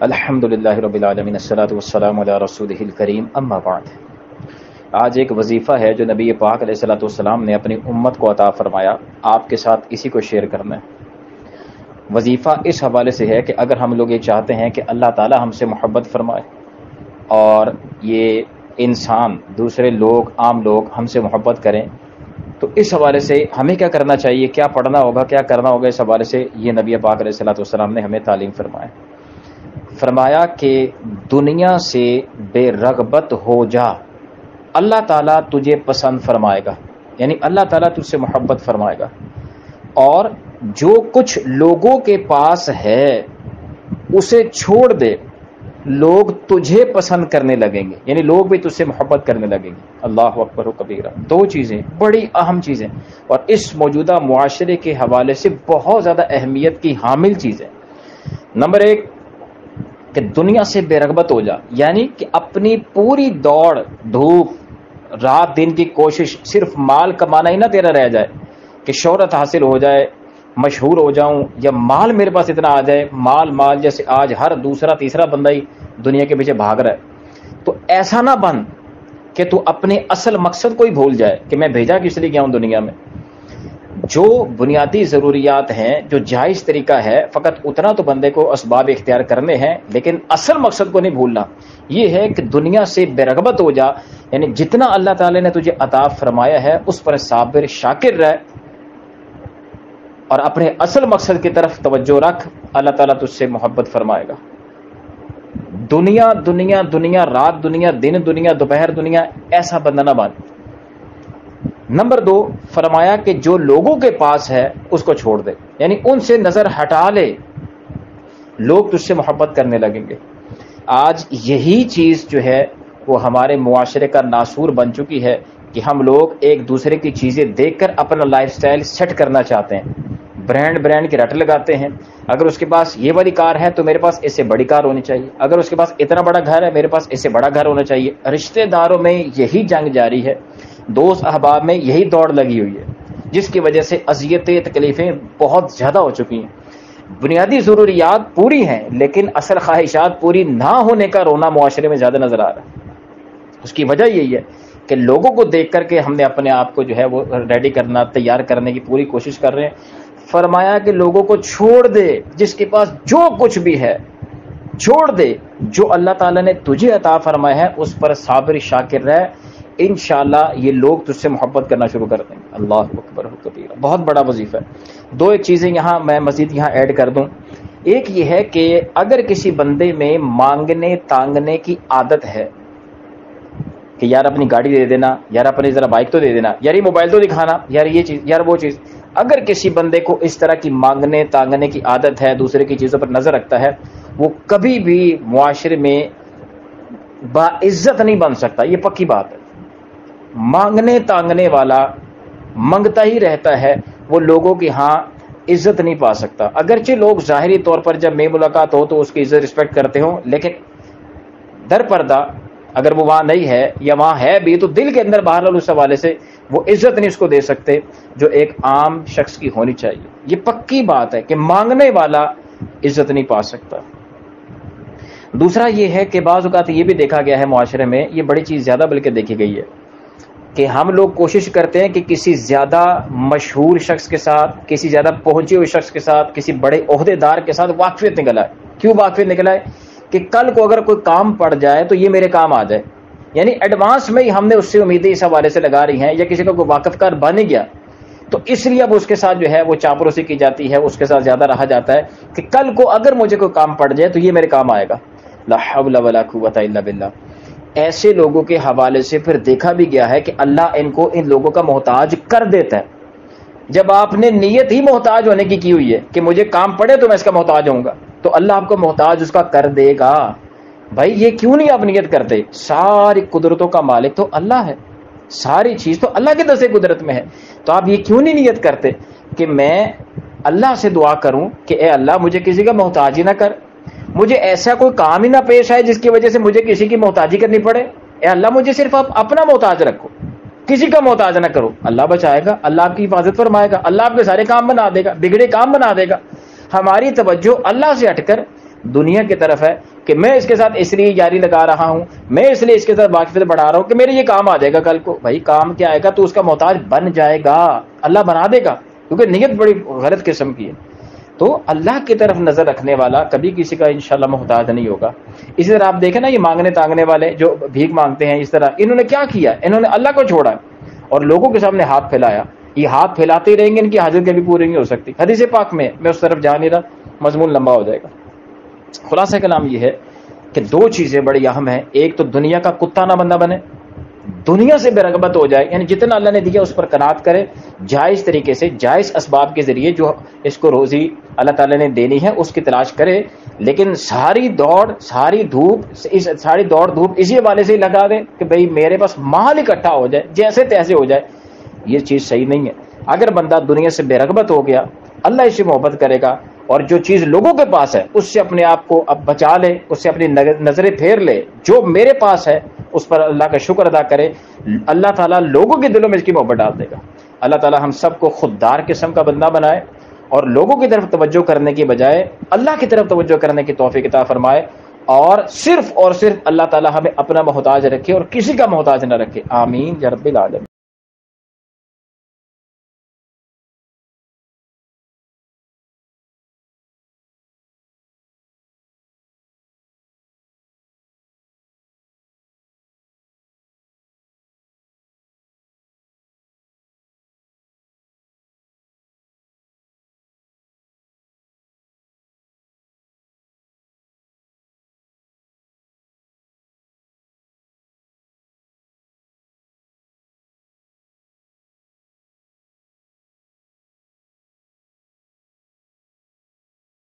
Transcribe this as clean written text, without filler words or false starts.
الحمدللہ رب العالمین الصلاۃ والسلام علی رسولہ الکریم اما بعد۔ آج ایک وظیفہ ہے جو نبی پاک علیہ الصلوۃ والسلام نے اپنی امت کو عطا فرمایا، آپ کے ساتھ اسی کو شیئر کرنا ہے۔ وظیفہ اس حوالے سے ہے کہ اگر ہم لوگ یہ چاہتے ہیں کہ اللہ تعالی ہم سے محبت فرمائے اور یہ انسان دوسرے لوگ عام لوگ ہم سے محبت کریں، تو اس حوالے سے ہمیں کیا کرنا چاہیے، کیا پڑھنا ہوگا، کیا کرنا ہوگا، اس حوالے سے یہ نبی پاک علیہ الصلوۃ والسلام نے ہمیں تعلیم فرمایا کہ دنیا سے بے رغبت ہو جا، اللہ تعالیٰ تجھے پسند فرمائے گا، یعنی اللہ تعالیٰ تجھ سے محبت فرمائے گا، اور جو کچھ لوگوں کے پاس ہے اسے چھوڑ دے، لوگ تجھے پسند کرنے لگیں گے، یعنی لوگ بھی تجھ سے محبت کرنے لگیں گے۔ اللہ اکبر و کبیرہ، دو چیزیں بڑی اہم چیزیں اور اس موجودہ معاشرے کے حوالے سے بہت زیادہ اہمیت کی حامل چیزیں۔ نمبر ایک کہ دنیا سے بے رغبت ہو جا، یعنی کہ اپنی پوری دوڑ دھوپ رات دن کی کوشش صرف مال کمانا ہی نہ تیرا رہ جائے کہ شہرت حاصل ہو جائے، مشہور ہو جاؤں، یا مال میرے پاس اتنا آ جائے، مال جیسے آج ہر دوسرا تیسرا بندہ ہی دنیا کے پیچھے بھاگ رہا ہے، تو ایسا نہ بن کہ تو اپنے اصل مقصد کو ہی بھول جائے کہ میں بھیجا کس لیے گیا ہوں دنیا میں۔ جو بنیادی ضروریات ہیں، جو جائز طریقہ ہے، فقط اتنا تو بندے کو اسباب اختیار کرنے ہیں، لیکن اصل مقصد کو نہیں بھولنا۔ یہ ہے کہ دنیا سے بے رغبت ہو جا، یعنی جتنا اللہ تعالی نے تجھے عطا فرمایا ہے اس پر صابر شاکر رہ اور اپنے اصل مقصد کی طرف توجہ رکھ، اللہ تعالیٰ تجھ سے محبت فرمائے گا۔ دنیا دنیا دنیا، رات دنیا، دن دنیا، دوپہر دنیا، ایسا بندہ نہ بن۔ نمبر دو فرمایا کہ جو لوگوں کے پاس ہے اس کو چھوڑ دے، یعنی ان سے نظر ہٹا لے، لوگ تجھ سے محبت کرنے لگیں گے۔ آج یہی چیز جو ہے وہ ہمارے معاشرے کا ناسور بن چکی ہے کہ ہم لوگ ایک دوسرے کی چیزیں دیکھ کر اپنا لائف سٹائل سیٹ کرنا چاہتے ہیں، برانڈ کی رٹ لگاتے ہیں۔ اگر اس کے پاس یہ والی کار ہے تو میرے پاس اس سے بڑی کار ہونی چاہیے، اگر اس کے پاس اتنا بڑا گھر ہے میرے پاس اس سے بڑا گھر ہونا چاہیے۔ رشتہ داروں میں یہی جنگ جاری ہے، دوست احباب میں یہی دوڑ لگی ہوئی ہے، جس کی وجہ سے اذیتیں تکلیفیں بہت زیادہ ہو چکی ہیں۔ بنیادی ضروریات پوری ہیں لیکن اصل خواہشات پوری نہ ہونے کا رونا معاشرے میں زیادہ نظر آ رہا ہے۔ اس کی وجہ یہی ہے کہ لوگوں کو دیکھ کر کے ہم نے اپنے آپ کو جو ہے وہ ریڈی کرنا، تیار کرنے کی پوری کوشش کر رہے ہیں۔ فرمایا کہ لوگوں کو چھوڑ دے، جس کے پاس جو کچھ بھی ہے چھوڑ دے، جو اللہ تعالیٰ نے تجھے عطا فرمایا ہے اس پر صابر شاکر رہ، انشاءاللہ یہ لوگ تجھ سے محبت کرنا شروع کر دیں گے۔ اللہ اکبر و کبیرہ، بہت بڑا وظیفہ ہے۔ دو ایک چیزیں یہاں میں مزید یہاں ایڈ کر دوں۔ ایک یہ ہے کہ اگر کسی بندے میں مانگنے تانگنے کی عادت ہے کہ یار اپنی گاڑی دے دینا، یار اپنی ذرا بائک تو دے دینا، یار یہ موبائل تو دکھانا، یار یہ چیز، یار وہ چیز، اگر کسی بندے کو اس طرح کی مانگنے تانگنے کی عادت ہے، دوسرے کی چیزوں پر نظر رکھتا ہے، وہ کبھی بھی معاشرے میں باعزت نہیں بن سکتا، یہ پکی بات ہے۔ مانگنے تانگنے والا منگتا ہی رہتا ہے، وہ لوگوں کی ہاں عزت نہیں پا سکتا۔ اگرچہ لوگ ظاہری طور پر جب میں ملاقات ہو تو اس کی عزت رسپیکٹ کرتے ہوں، لیکن در پردہ اگر وہ وہاں نہیں ہے یا وہاں ہے بھی تو دل کے اندر بہرحال اس حوالے سے وہ عزت نہیں اس کو دے سکتے جو ایک عام شخص کی ہونی چاہیے۔ یہ پکی بات ہے کہ مانگنے والا عزت نہیں پا سکتا۔ دوسرا یہ ہے کہ بعض اوقات یہ بھی دیکھا گیا ہے معاشرے میں، یہ بڑی چیز زیادہ بلکہ دیکھی گئی ہے کہ ہم لوگ کوشش کرتے ہیں کہ کسی زیادہ مشہور شخص کے ساتھ، کسی زیادہ پہنچے ہوئے شخص کے ساتھ، کسی بڑے عہدے دار کے ساتھ واقفیت نکل آئے۔ کیوں واقفیت نکل آئے؟ کہ کل کو اگر کوئی کام پڑ جائے تو یہ میرے کام آ جائے، یعنی ایڈوانس میں ہی ہم نے اس سے امیدیں اس حوالے سے لگا رہی ہیں، یا کسی کا کوئی واقف کار بن گیا تو اس لیے اب اس کے ساتھ جو ہے وہ چاپلوسی کی جاتی ہے، اس کے ساتھ زیادہ رہا جاتا ہے کہ کل کو اگر مجھے کوئی کام پڑ جائے تو یہ میرے کام آئے گا۔ لا حول ولا قوت الا باللہ۔ ایسے لوگوں کے حوالے سے پھر دیکھا بھی گیا ہے کہ اللہ ان لوگوں کا محتاج کر دیتا ہے۔ جب آپ نے نیت ہی محتاج ہونے کی ہوئی ہے کہ مجھے کام پڑے تو میں اس کا محتاج ہوں گا، تو اللہ آپ کو محتاج اس کا کر دے گا۔ بھائی یہ کیوں نہیں آپ نیت کرتے؟ ساری قدرتوں کا مالک تو اللہ ہے، ساری چیز تو اللہ کے دستے قدرت میں ہے، تو آپ یہ کیوں نہیں نیت کرتے کہ میں اللہ سے دعا کروں کہ اے اللہ مجھے کسی کا محتاج ہی نہ کر، مجھے ایسا کوئی کام ہی نہ پیش آئے جس کی وجہ سے مجھے کسی کی محتاجی کرنی پڑے۔ اے اللہ مجھے صرف آپ اپنا محتاج رکھو، کسی کا محتاج نہ کرو۔ اللہ بچائے گا، اللہ آپ کی حفاظت فرمائے گا، اللہ آپ کے سارے کام بنا دے گا، بگڑے کام بنا دے گا۔ ہماری توجہ اللہ سے ہٹ کر دنیا کی طرف ہے کہ میں اس کے ساتھ اس لیے جاری لگا رہا ہوں، میں اس لیے اس کے ساتھ واقفیت بڑھا رہا ہوں کہ میرے یہ کام آ جائے گا کل کو. بھائی کام کیا آئے گا؟ تو اس کا محتاج بن جائے گا، اللہ بنا دے گا، کیونکہ نیت بڑی غلط قسم کی ہے. تو اللہ کی طرف نظر رکھنے والا کبھی کسی کا انشاءاللہ محتاج نہیں ہوگا. اسی طرح آپ دیکھیں نا یہ مانگنے تانگنے والے جو بھیک مانگتے ہیں، اس طرح انہوں نے کیا کیا؟ انہوں نے اللہ کو چھوڑا اور لوگوں کے سامنے ہاتھ پھیلایا. یہ ہاتھ پھیلاتے ہی رہیں گے، ان کی حاجت کبھی پوری نہیں ہو سکتی. حدیث پاک میں اس طرف جا نہیں رہا، مضمون لمبا ہو جائے گا. خلاصہ کلام یہ ہے کہ دو چیزیں بڑی اہم ہیں. ایک تو دنیا کا کتا نہ بندہ بنے، دنیا سے بے رغبت ہو جائے، یعنی جتنا اللہ نے دیا اس پر قناعت کرے، جائز طریقے سے جائز اسباب کے ذریعے جو اس کو روزی اللہ تعالیٰ نے دینی ہے اس کی تلاش کرے. لیکن ساری دوڑ دھوپ اسی حوالے سے ہی لگا دے کہ بھئی میرے پاس مال اکٹھا ہو جائے، جیسے تیسے ہو جائے. یہ چیز صحیح نہیں ہے. اگر بندہ دنیا سے بے رغبت ہو گیا، اللہ اس سے محبت کرے گا، اور جو چیز لوگوں کے پاس ہے اس سے اپنے آپ کو اب بچا لے، اس سے اپنی نظریں پھیر لے. جو میرے پاس ہے اس پر اللہ کا شکر ادا کرے، اللہ تعالیٰ لوگوں کے دلوں میں اس کی محبت ڈال دے گا. اللہ تعالیٰ ہم سب کو خوددار قسم کا بندہ بنائے اور لوگوں کی طرف توجہ کرنے کی بجائے اللہ کی طرف توجہ کرنے کی توفیق عطا فرمائے، اور صرف اللہ تعالیٰ ہمیں اپنا محتاج رکھے اور کسی کا محتاج نہ رکھے. آمین یا رب العالمین.